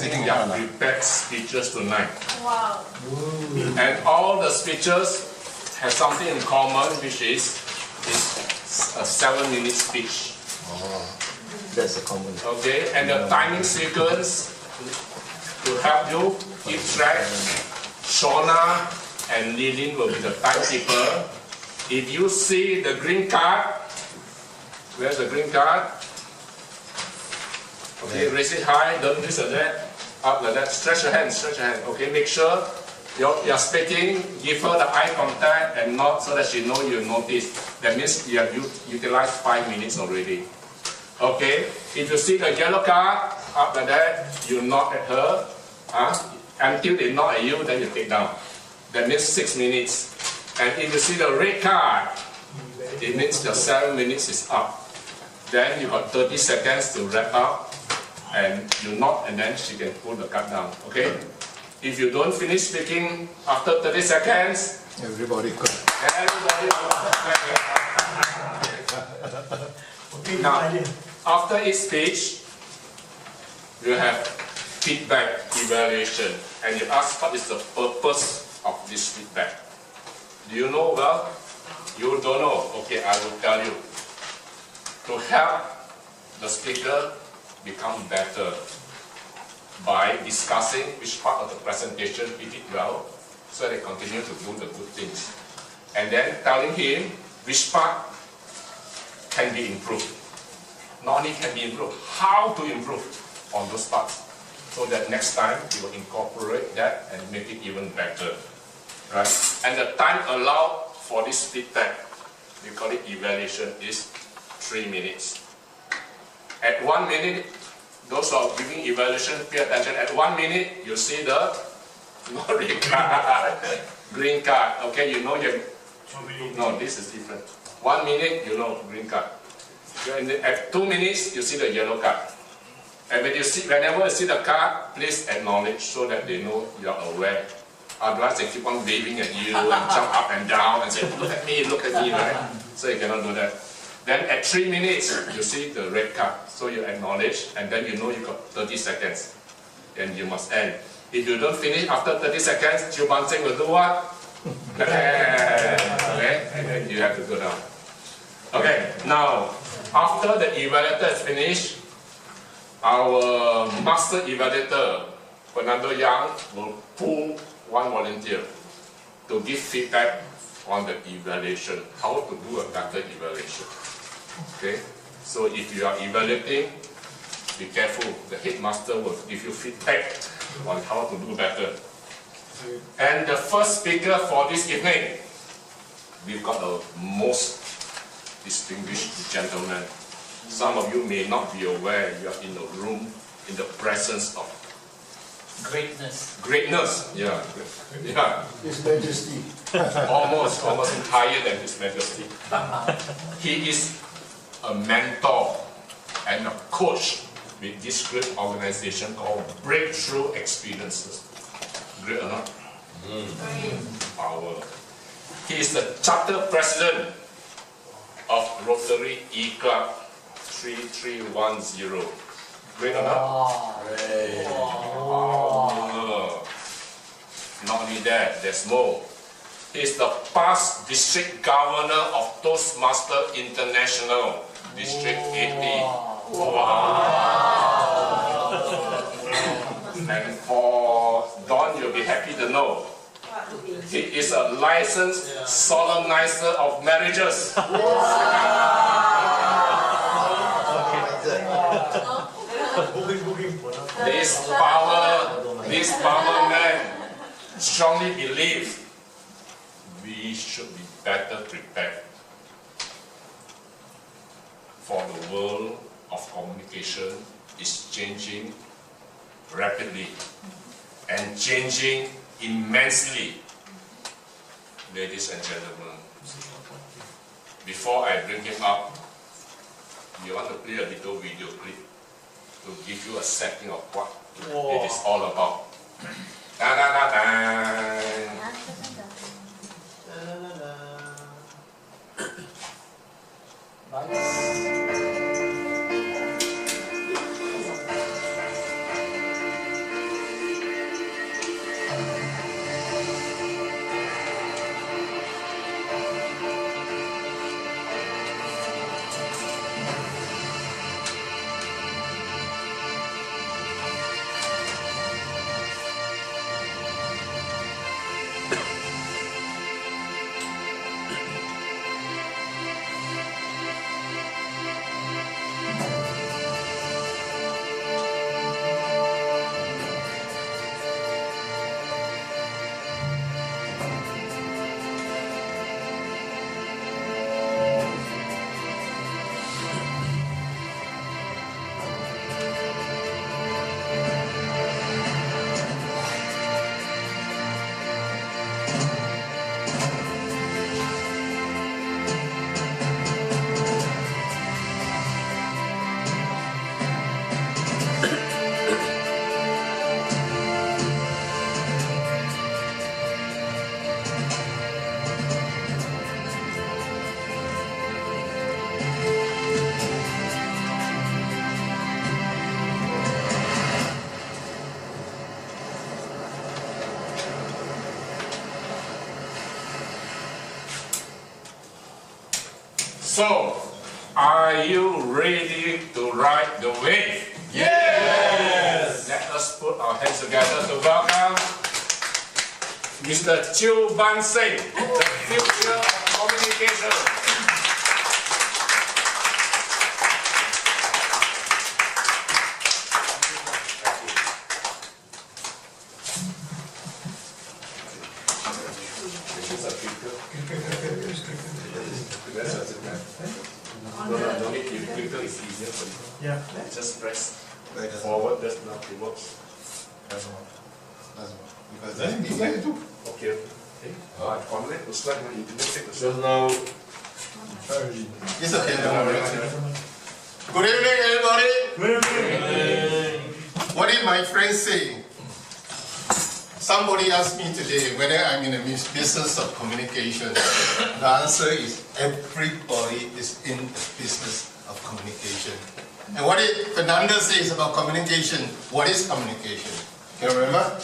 Yeah, prepared speeches tonight. Wow. And all the speeches have something in common, which is a 7-minute speech. Oh, that's a common. Okay, and the timing sequence to help you keep track. Shona and Lilin will be the timekeeper. If you see the green card, where's the green card? Okay, raise it high, don't this or that, up like that, stretch your hand, okay, make sure you're speaking, give her the eye contact and nod so that she knows you notice. That means you have utilized 5 minutes already. Okay, if you see the yellow card, up like that, you nod at her, until they nod at you, then you take down. That means 6 minutes. And if you see the red card, it means the 7 minutes is up. Then you got 30 seconds to wrap up. And you nod, and then she can pull the card down. Okay? If you don't finish speaking after 30 seconds, Everybody could. Now, after each speech, you have feedback evaluation, and you ask what is the purpose of this feedback. Do you know? Well, you don't know. Okay, I will tell you. To help the speaker become better by discussing which part of the presentation he did well, so they continue to do the good things. And then telling him which part can be improved. Not only can be improved, how to improve on those parts, so that next time he will incorporate that and make it even better. Right? And the time allowed for this feedback, we call it evaluation, is 3 minutes. At 1 minute, those who are giving evaluation, pay attention. At 1 minute, you see the red card, green card. Okay, you know your. No, this is different. 1 minute, you know green card. At 2 minutes, you see the yellow card. And when whenever you see the card, please acknowledge so that they know you are aware. Otherwise, they keep on waving at you and jump up and down and say, look at me, right? So you cannot do that. Then at 3 minutes, you see the red card. So you acknowledge, and then you know you got 30 seconds. And you must end. If you don't finish after 30 seconds, Chew Ban Seng will do what? Okay? And then you have to go down. Okay, now, after the evaluator is finished, our master evaluator, Fernando Yang, will pull one volunteer to give feedback on the evaluation, how to do a better evaluation. Okay, so if you are evaluating, be careful. The headmaster will give you feedback on how to do better. And the first speaker for this evening, we've got the most distinguished gentleman. Some of you may not be aware you are in the room in the presence of greatness. Greatness, yeah. His Majesty. almost higher than His Majesty. He is a mentor and a coach with this great organization called Breakthrough Experiences. Great or not? Power. He is the charter president of Rotary E-Club 3310. Great or not? Great. Not only that, there's more. He is the past district governor of Toastmaster International, District 80. And for Don, you'll be happy to know, he is a licensed solemnizer of marriages. This power man strongly believes we should be better prepared for the world of communication is changing rapidly and changing immensely. Ladies and gentlemen, before I bring him up, we want to play a little video clip to give you a setting of what it is all about. Da, da, da, da. So, are you ready to ride the wave? Yes! Let us put our hands together to welcome Mr. Chew Ban Seng, the future of communication. No need to clicker, it's easier for you. Yeah. Just press forward, that's not it works. Because that's easy to do. Okay. Connect to slide my internet take the Just now. It's okay. Good evening, everybody. Good evening. What did my friend say? Somebody asked me today whether I'm in the business of communication. The answer is everybody is in the business of communication. And what did Fernando say about communication? What is communication? Can you remember?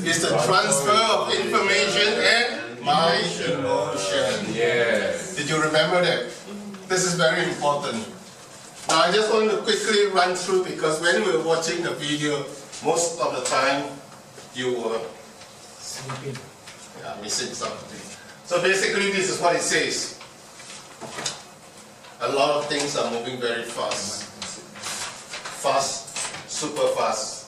It's the transfer of information and my emotion. Yes. Did you remember that? This is very important. Now I just want to quickly run through because when we were watching the video, most of the time you were missing something. So basically this is what it says. A lot of things are moving very fast. Fast, super fast.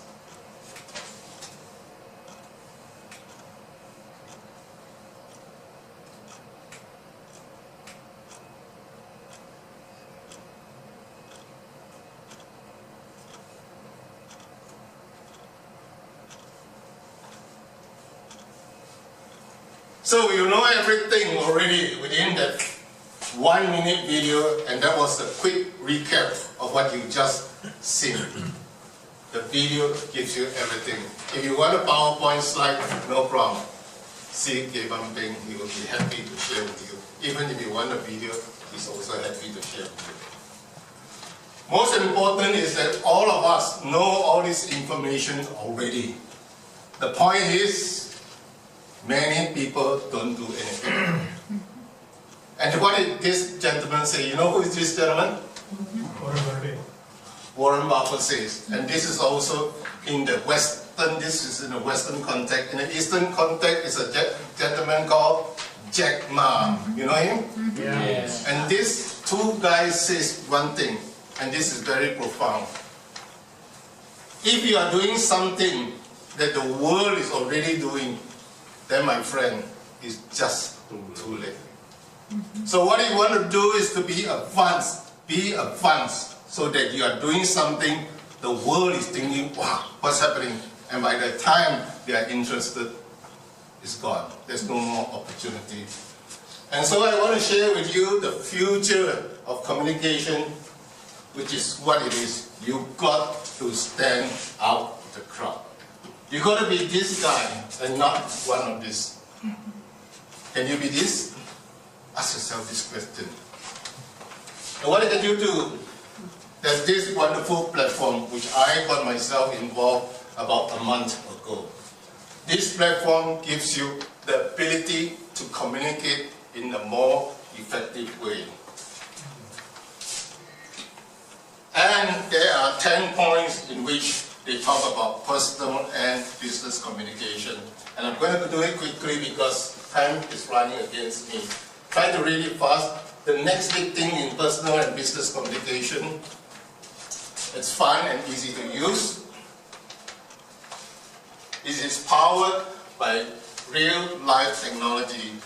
So you know everything already within that 1 minute video, and that was a quick recap of what you just seen. The video gives you everything. If you want a PowerPoint slide, no problem. See Chew Ban Seng, he will be happy to share with you. Even if you want a video, he's also happy to share with you. Most important is that all of us know all this information already. The point is, many people don't do anything. And what did this gentleman say? You know who is this gentleman? Warren Buffett says. And this is also in the Western, this is in the Western context. In the Eastern context, is a gentleman called Jack Ma. You know him? Yes. And these two guys says one thing, and this is very profound. If you are doing something that the world is already doing, then my friend, it's just too late. So what you want to do is to be advanced, so that you are doing something, the world is thinking, wow, what's happening? And by the time they are interested, it's gone. There's no more opportunity. And so I want to share with you the future of communication, which is what it is. You've got to stand out of the crowd. You got to be this guy and not one of these. Can you be this? Ask yourself this question. And what can you do? There's this wonderful platform which I got myself involved about a month ago. This platform gives you the ability to communicate in a more effective way. And there are 10 points in which they talk about personal and business communication. And I'm going to do it quickly because time is running against me. Try to read it fast. The next big thing in personal and business communication, it's fun and easy to use. It is powered by real-life technology.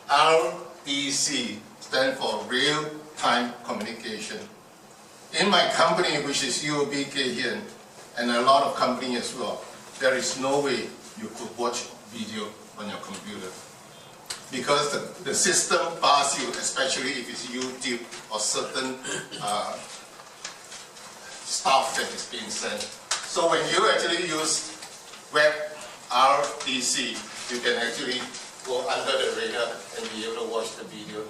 RTC stands for real-time communication. In my company, which is UOB here, and a lot of companies as well, there is no way you could watch video on your computer. Because the system bars you, especially if it's YouTube or certain stuff that is being sent. So when you actually use web RTC, you can actually go under the radar and be able to watch the video.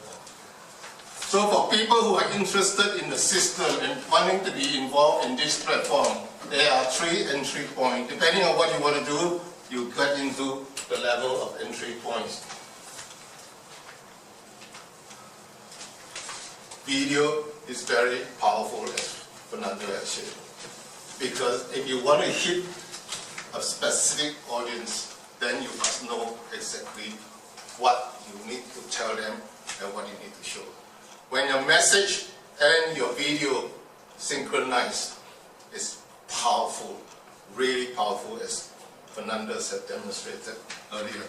So for people who are interested in the system and wanting to be involved in this platform, there are 3 entry points. Depending on what you want to do, you get into the level of entry points. video is very powerful, as Fernando has said. Because if you want to hit a specific audience, then you must know exactly what you need to tell them and what you need to show. When your message and your video synchronize, it's powerful, really powerful, as Fernandez had demonstrated earlier.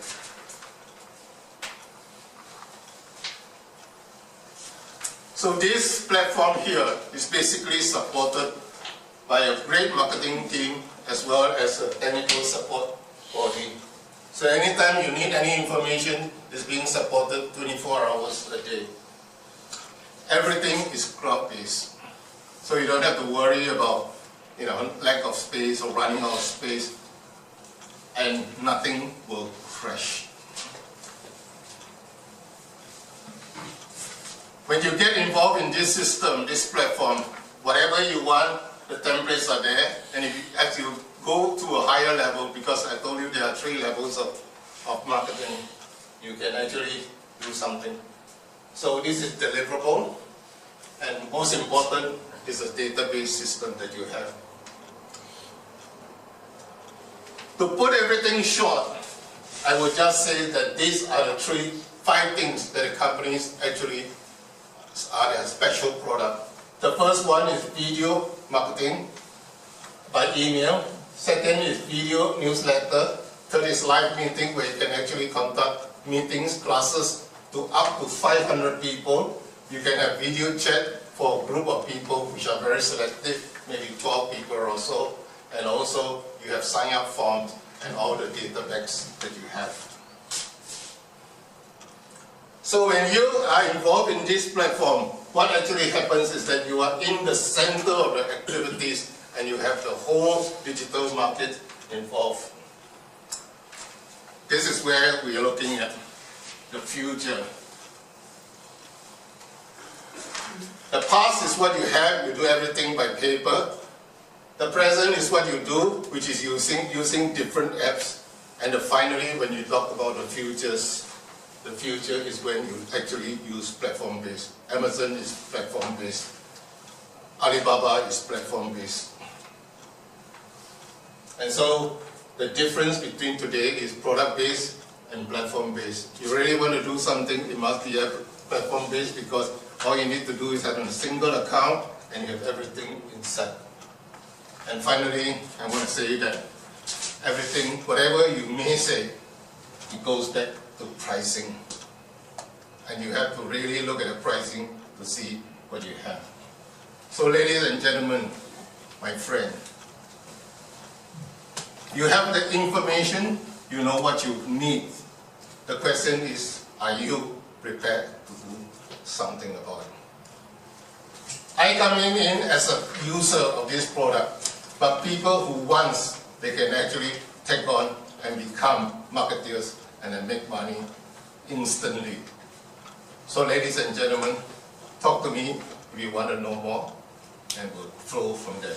So this platform here is basically supported by a great marketing team as well as a technical support body. So anytime you need any information, it's being supported 24 hours a day. Everything is cloud-based. So you don't have to worry about lack of space or running out of space, and nothing will crash. When you get involved in this system, this platform, whatever you want, the templates are there, and as you go to a higher level, because I told you there are 3 levels of marketing, you can actually do something. So this is deliverable, and most important is a database system that you have. To put everything short, I would just say that these are the 5 things that the companies actually are their special product. The first one is video marketing by email. Second is video newsletter. Third is live meeting, where you can actually conduct meetings, classes to up to 500 people. You can have video chat for a group of people, which are very selective, maybe 12 people or so. And also you have sign-up forms and all the data banks that you have. So when you are involved in this platform, what actually happens is that you are in the center of the activities and you have the whole digital market involved. This is where we are looking at the future. The past is what you have, you do everything by paper. The present is what you do, which is using different apps. And finally, when you talk about the future is when you actually use platform-based. Amazon is platform-based. Alibaba is platform-based. And so the difference between today is product-based and platform-based. You really want to do something, it must be platform-based, because all you need to do is have a single account and you have everything inside. And finally, I want to say that everything, whatever you may say, it goes back to pricing. And you have to really look at the pricing to see what you have. So ladies and gentlemen, my friend, you have the information, you know what you need. The question is, are you prepared to do something about it? I come in as a user of this product, but people who once they can actually take on and become marketeers and then make money instantly. So ladies and gentlemen, talk to me if you want to know more, and we'll flow from there.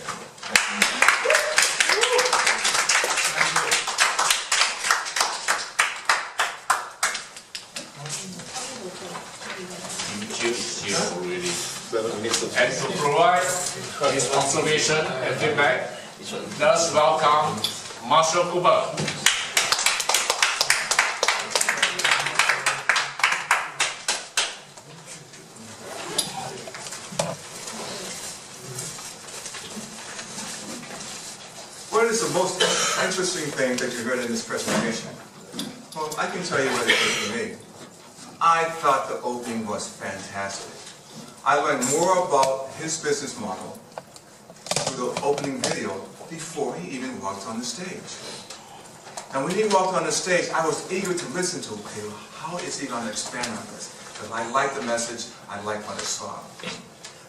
Chew is here already. And to provide his observation and feedback, let's welcome Marshall Cooper. What is the most interesting thing that you heard in this presentation? Well, I can tell you what it did for me. I thought the opening was fantastic. I learned more about his business model through the opening video before he even walked on the stage. And when he walked on the stage, I was eager to listen to, okay, how is he going to expand on this? Because I liked the message, I liked what I saw.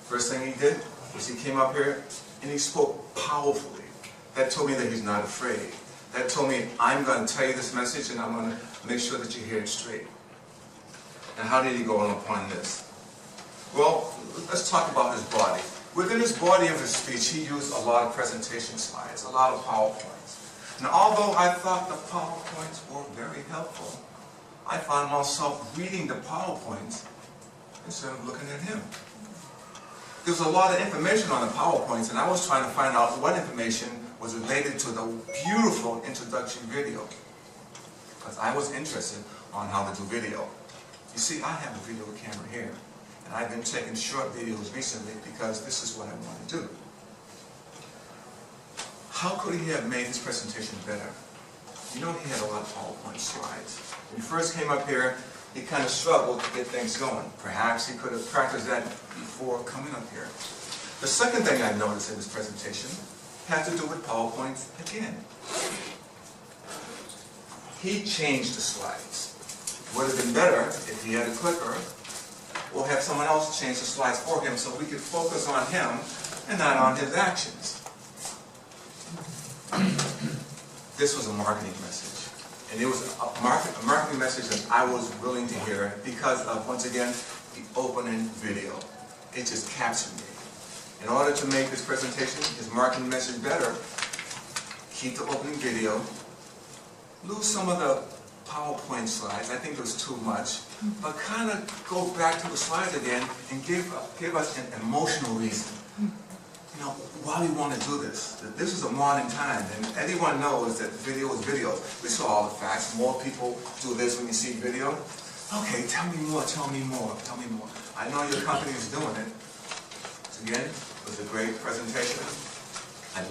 First thing he did was he came up here and he spoke powerfully. That told me that he's not afraid. That told me, I'm going to tell you this message and I'm going to make sure that you hear it straight. And how did he go on upon this? Well, let's talk about his body. Within his body of his speech, he used a lot of presentation slides, a lot of PowerPoints. And although I thought the PowerPoints were very helpful, I found myself reading the PowerPoints instead of looking at him. there was a lot of information on the PowerPoints, and I was trying to find out what information was related to the beautiful introduction video, because I was interested on how to do video. You see, I have a video camera here, and I've been taking short videos recently because this is what I want to do. How could he have made his presentation better? You know, he had a lot of PowerPoint slides. When he first came up here, he kind of struggled to get things going. Perhaps he could have practiced that before coming up here. The second thing I noticed in his presentation had to do with PowerPoint again. He changed the slides. Would have been better if he had a clicker or have someone else change the slides for him so we could focus on him and not on his actions. This was a marketing message. And it was a marketing message that I was willing to hear because of, once again, the opening video. It just captured me. In order to make this presentation, his marketing message better, keep the opening video, lose some of the PowerPoint slides, I think it was too much, but kind of go back to the slides again and give us an emotional reason. You know, why we want to do this. This is a modern time, and everyone knows that video is video. We saw all the facts. More people do this when you see video. Okay, tell me more, tell me more, tell me more. I know your company is doing it. So again, it was a great presentation. I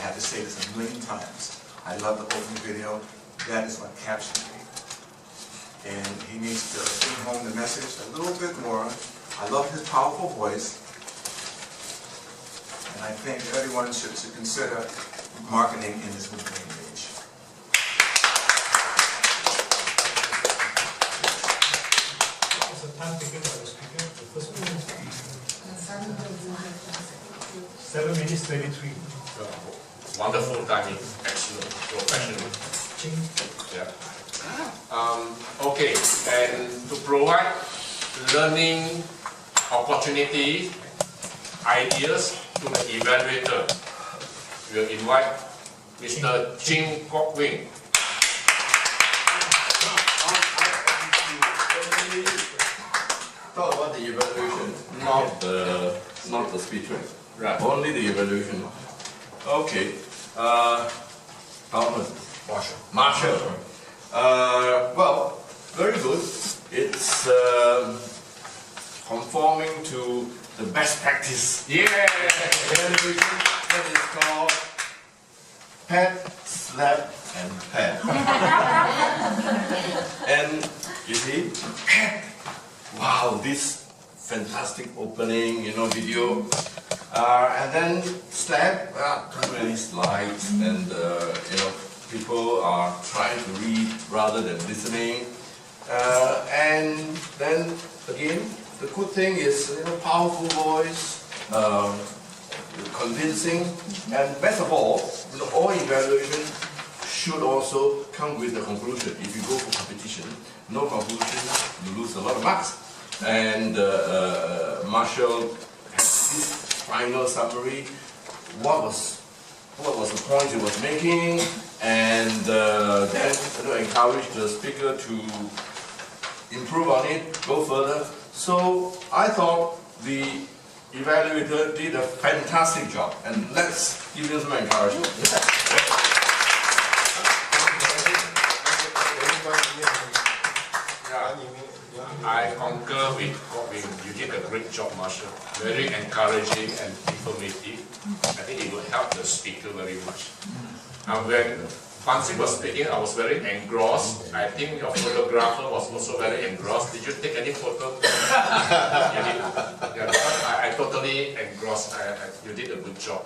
have to say this a million times, I love the opening video. That is what captured me. And he needs to bring home the message a little bit more. I love his powerful voice. And I think everyone should consider marketing in this day and age. What was the time taken by the speaker? The first one? 7 minutes 33. Wonderful timing, excellent, professional. Yeah. Okay, and to provide learning opportunity, ideas to the evaluator, we'll invite Mr. Ching Kok Wing. Talk about the evaluation, not the speech, right? Right. Only the evaluation. Okay. Thomas. Marshall. Well, very good. It's conforming to the best practice. Yeah! Evaluation that is called pat, slap, and pat. And you see, pat. Wow, this fantastic opening, video. And then slap, too many slides, and people are trying to read rather than listening. And then again, the good thing is powerful voice, convincing, and best of all evaluation should also come with a conclusion. If you go for competition, no conclusion, you lose a lot of marks. And Marshall has this final summary. What was the point he was making, and then encourage the speaker to improve on it, go further. So I thought the evaluator did a fantastic job, and let's give him some encouragement. I concur with Kok Wing. You did a great job, Marshall. Very encouraging and informative. I think it will help the speaker very much. And when Ban Seng was speaking, I was very engrossed. I think your photographer was also very engrossed. Did you take any photo? You did. Yeah, I totally engrossed. You did a good job.